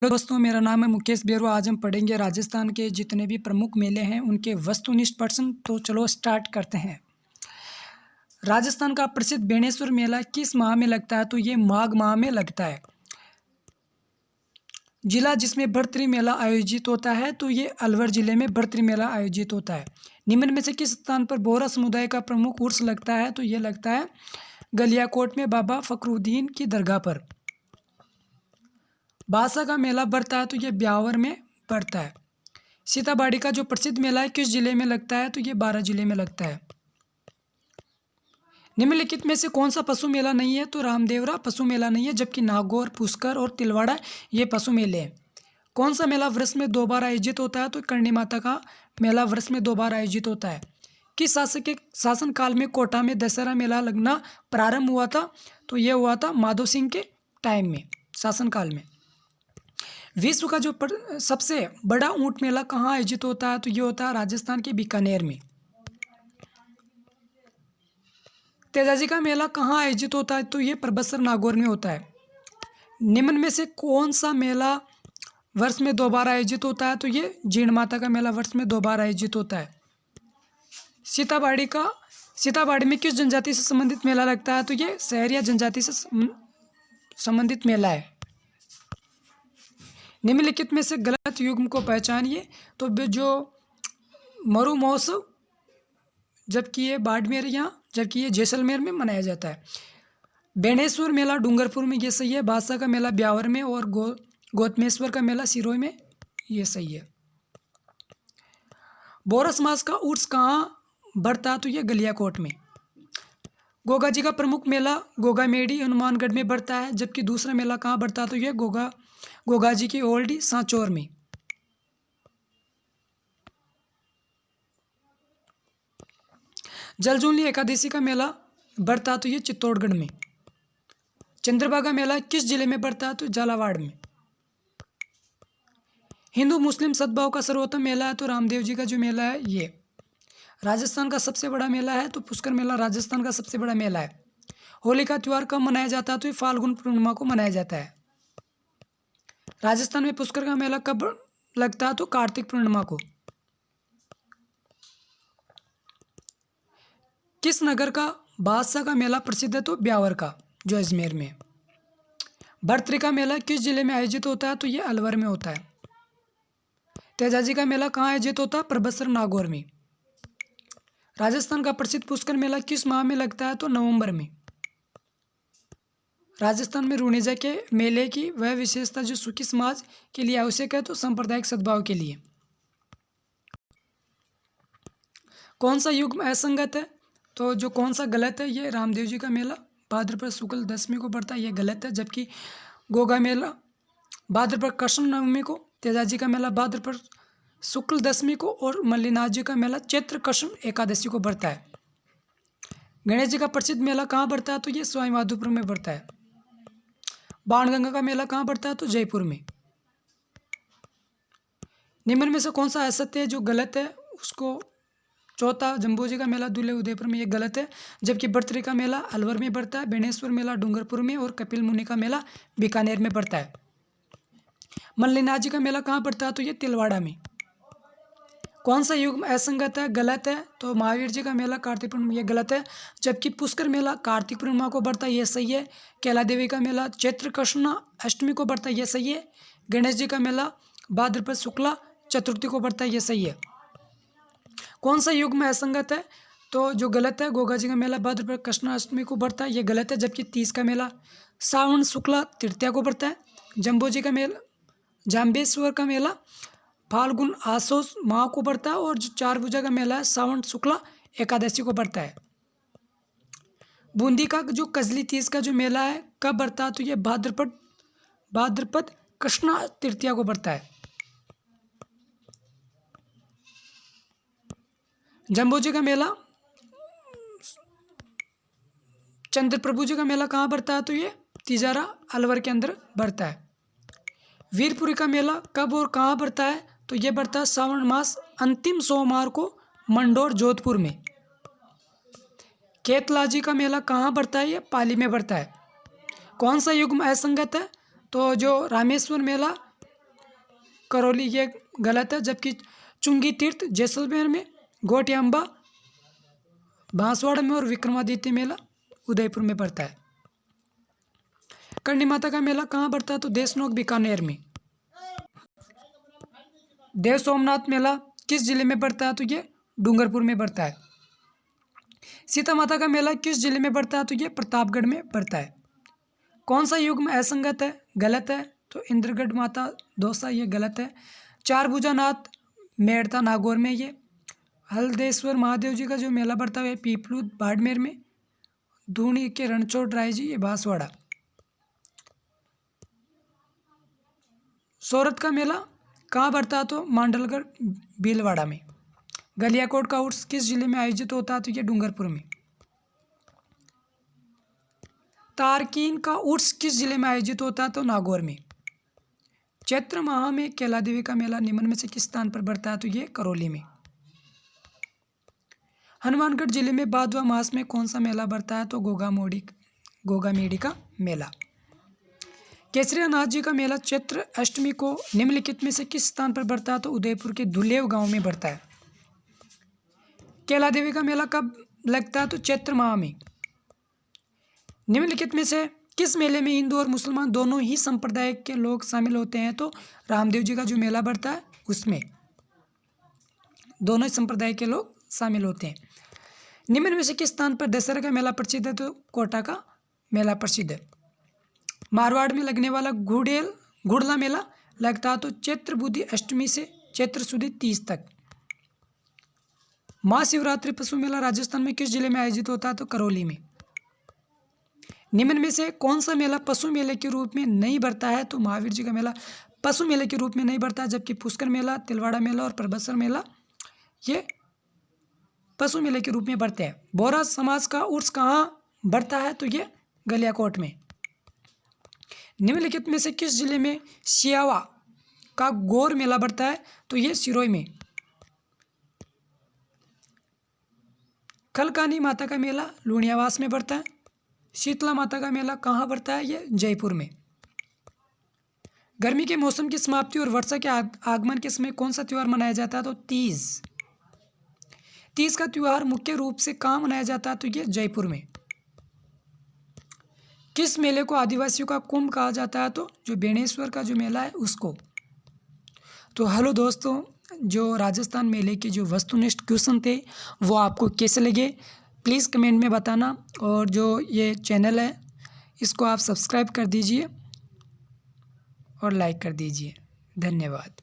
Hello दोस्तों, मेरा नाम है मुकेश बेरुआ। आज हम पढ़ेंगे राजस्थान के जितने भी प्रमुख मेले हैं उनके वस्तुनिष्ठ प्रश्न। तो चलो स्टार्ट करते हैं। राजस्थान का प्रसिद्ध बेणेश्वर मेला किस माह में लगता है? तो ये माघ माह में लगता है। जिला जिसमें बढ़तरी मेला आयोजित होता है तो ये अलवर जिले में बढ़तरी मेला आयोजित होता है। निम्न में से किस स्थान पर बोहरा समुदाय का प्रमुख उर्स लगता है? तो ये लगता है गलियाकोट में बाबा फखरुद्दीन की दरगाह पर। बासा का मेला बढ़ता है तो ये ब्यावर में पड़ता है। सीताबाड़ी का जो प्रसिद्ध मेला है किस जिले में लगता है? तो ये बारां जिले में लगता है। निम्नलिखित में से कौन सा पशु मेला नहीं है? तो रामदेवरा पशु मेला नहीं है, जबकि नागौर, पुष्कर और तिलवाड़ा ये पशु मेले हैं। कौन सा मेला वर्ष में 2 बार आयोजित होता है? तो करणी माता का मेला वर्ष में 2 बार आयोजित होता है। किस शासक के शासनकाल में कोटा में दशहरा मेला लगना प्रारंभ हुआ था? तो ये हुआ था माधो सिंह के टाइम में, शासनकाल में। विश्व का जो सबसे बड़ा ऊंट मेला कहाँ आयोजित होता है? तो ये होता है राजस्थान के बीकानेर में। तेजाजी का मेला कहाँ आयोजित होता है? तो ये परबतसर नागौर में होता है। निम्न में से कौन सा मेला वर्ष में 2 बार आयोजित होता है? तो ये जीण माता का मेला वर्ष में 2 बार आयोजित होता है। सीताबाड़ी में किस जनजाति से संबंधित मेला लगता है? तो ये सहरिया जनजाति से संबंधित मेला है। निम्नलिखित में से गलत युग्म को पहचानिए। तो जो मरु महोत्सव, जबकि ये बाड़मेर जबकि ये जैसलमेर में मनाया जाता है। बेणेश्वर मेला डूंगरपुर में, ये सही है। बादशाह का मेला ब्यावर में और गौतमेश्वर का मेला सिरोही में, ये सही है। बोरस मास का उर्स कहाँ बढ़ता? तो ये गलियाकोट में। गोगा जी का प्रमुख मेला गोगामेड़ी हनुमानगढ़ में बढ़ता है, जबकि दूसरा मेला कहाँ बढ़ता? तो ये गोगा जी की ओल्डी सांचौर में। जलजूली एकादशी का मेला बढ़ता तो ये चित्तौड़गढ़ में। चंद्रभागा मेला किस जिले में बढ़ता है? तो झालावाड़ में। हिंदू मुस्लिम सद्भाव का सर्वोत्तम मेला है तो रामदेव जी का जो मेला है ये। राजस्थान का सबसे बड़ा मेला है तो पुष्कर मेला राजस्थान का सबसे बड़ा मेला है। होली का त्यौहार कब मनाया जाता है? तो ये फाल्गुन पूर्णिमा को मनाया जाता है। राजस्थान में पुष्कर का मेला कब लगता है? तो कार्तिक पूर्णिमा को। किस नगर का बादशाह का मेला प्रसिद्ध है? तो ब्यावर का, जो अजमेर में। भर्तरी का मेला किस जिले में आयोजित होता है? तो ये अलवर में होता है। तेजाजी का मेला कहाँ आयोजित होता है? परबतसर नागौर में। राजस्थान का प्रसिद्ध पुष्कर मेला किस माह में लगता है? तो नवंबर में। राजस्थान में रूणेजा के मेले की वह विशेषता जो सुखी समाज के लिए आवश्यक है? तो सांप्रदायिक सद्भाव के लिए। कौन सा युग्म असंगत है? तो जो कौन सा गलत है? ये रामदेव जी का मेला भाद्रपद शुक्ल दशमी को पड़ता है, ये गलत है। जबकि गोगा मेला भाद्रपद कृष्ण नवमी को, तेजाजी का मेला भाद्रपद शुक्ल दशमी को और मल्लिनाथ जी का मेला चैत्र कृष्ण एकादशी को पड़ता है। गणेश जी का प्रसिद्ध मेला कहाँ पड़ता है? तो ये सवाई माधोपुर में पड़ता है। बाणगंगा का मेला कहाँ पड़ता है? तो जयपुर में। निम्न में से कौन सा असत्य है जो गलत है? उसको चौथा जम्बूजी का मेला दूल्हे उदयपुर में, ये गलत है। जबकि बर्तरी का मेला अलवर में पड़ता है। बेणेश्वर मेला डूंगरपुर में और कपिल मुनि का मेला बीकानेर में पड़ता है। मल्लिनाथ जी का मेला कहाँ पड़ता है? तो ये तिलवाड़ा में। कौन सा युग्म असंगत है? गलत है। तो महावीर जी का मेला कार्तिक पूर्णिमा, ये गलत है। जबकि पुष्कर मेला कार्तिक पूर्णिमा को बढ़ता है, ये सही है। कैला देवी का मेला चैत्र कृष्ण अष्टमी को बढ़ता है, ये सही है। गणेश जी का मेला भाद्रपद शुक्ला चतुर्थी को बढ़ता है, ये सही है। कौन सा युग में असंगत है? तो जो गलत है, गोगा जी का मेला भाद्रपद कृष्ण अष्टमी को बढ़ता है, ये गलत है। जबकि 30 का मेला सावन शुक्ला तृतीया को बढ़ता है। जम्बो जी का मेला जाम्बेश्वर का मेला फाल्गुन आसोस माह को बढ़ता है और जो 4 भुजा का मेला है सावन शुक्ला एकादशी को बढ़ता है। बूंदी का जो कजली तीज का जो मेला है कब बढ़ता है? तो ये भाद्रपद कृष्ण तृतीया को बढ़ता है। जम्बो जी का मेला चंद्र प्रभु जी का मेला कहाँ बढ़ता है? तो ये तिजारा अलवर के अंदर बढ़ता है। वीरपुरी का मेला कब और कहाँ बढ़ता है? तो ये बढ़ता है श्रावण मास अंतिम सोमवार को मंडोर जोधपुर में। केतलाजी का मेला कहाँ बढ़ता है? ये पाली में बढ़ता है। कौन सा युग्म असंगत है? तो जो रामेश्वर मेला करौली ये गलत है। जबकि चुंगी तीर्थ जैसलमेर में, गोटियांबा बांसवाड़ा में और विक्रमादित्य मेला उदयपुर में पड़ता है। करणी माता का मेला कहाँ पड़ता है? तो देशनोक बीकानेर में। देव सोमनाथ मेला किस जिले में पड़ता है? तो ये डूंगरपुर में पड़ता है। सीता माता का मेला किस जिले में पड़ता है? तो ये प्रतापगढ़ में पड़ता है। कौन सा युग्म असंगत है? गलत है। तो इंद्रगढ़ माता दौसा ये गलत है। चारभुजानाथ मेड़ता नागौर में, ये हल्देश्वर महादेव जी का जो मेला पड़ता है पीपलू बाड़मेर में, धूनी के रणछोड़ राय जी ये बांसवाड़ा। सोरठ का मेला कहाँ पड़ता है? तो मांडलगढ़ भीलवाड़ा में। गलियाकोट का उर्स किस जिले में आयोजित होता है? तो ये डूंगरपुर में। तारकीन का उर्स किस जिले में आयोजित होता है? तो नागौर में। चैत्र माह में कैला देवी का मेला निम्न में से किस स्थान पर पड़ता है? तो ये करौली में। हनुमानगढ़ जिले में भादवा मास में कौन सा मेला पड़ता है? तो गोगामेड़ी का मेला। केसरियानाथ जी का मेला चैत्र अष्टमी को निम्नलिखित में से किस स्थान पर पड़ता है? तो उदयपुर के दुलेव गांव में पड़ता है। कैला देवी का मेला कब लगता है? तो चैत्र माह में। निम्नलिखित में से किस मेले में हिंदू और मुसलमान दोनों ही संप्रदाय के लोग शामिल होते हैं? तो रामदेव जी का जो मेला पड़ता है उसमें दोनों ही संप्रदाय के लोग शामिल होते हैं। निम्न में से किस स्थान पर दशहरा का मेला प्रसिद्ध है? तो कोटा का मेला प्रसिद्ध है। मारवाड़ में लगने वाला घुड़ला मेला लगता है तो चैत्र बुद्धि अष्टमी से चैत्र सुदी 30 तक। महाशिवरात्रि पशु मेला राजस्थान में किस जिले में आयोजित होता है? तो करौली में। निम्न में से कौन सा मेला पशु मेले के रूप में नहीं बढ़ता है? तो महावीर जी का मेला पशु मेले के रूप में नहीं बढ़ता है। जबकि पुष्कर मेला, तिलवाड़ा मेला और परबसर मेला ये पशु मेले के रूप में बढ़ते हैं। बोहरा समाज का उर्स कहाँ बढ़ता है? तो ये गलियाकोट में। निम्नलिखित में से किस जिले में सियावा का गौर मेला बढ़ता है? तो ये सिरोही में। खलकानी माता का मेला लुणियावास में बढ़ता है। शीतला माता का मेला कहाँ बढ़ता है? ये जयपुर में। गर्मी के मौसम की समाप्ति और वर्षा के आगमन के समय कौन सा त्यौहार मनाया जाता है? तो तीज। तीज का त्यौहार मुख्य रूप से कहाँ मनाया जाता है? तो ये जयपुर में। किस मेले को आदिवासियों का कुंभ कहा जाता है? तो जो बेणेश्वर का जो मेला है उसको। तो हेलो दोस्तों, जो राजस्थान मेले के जो वस्तुनिष्ठ क्वेश्चन थे वो आपको कैसे लगे प्लीज़ कमेंट में बताना। और जो ये चैनल है इसको आप सब्सक्राइब कर दीजिए और लाइक कर दीजिए। धन्यवाद।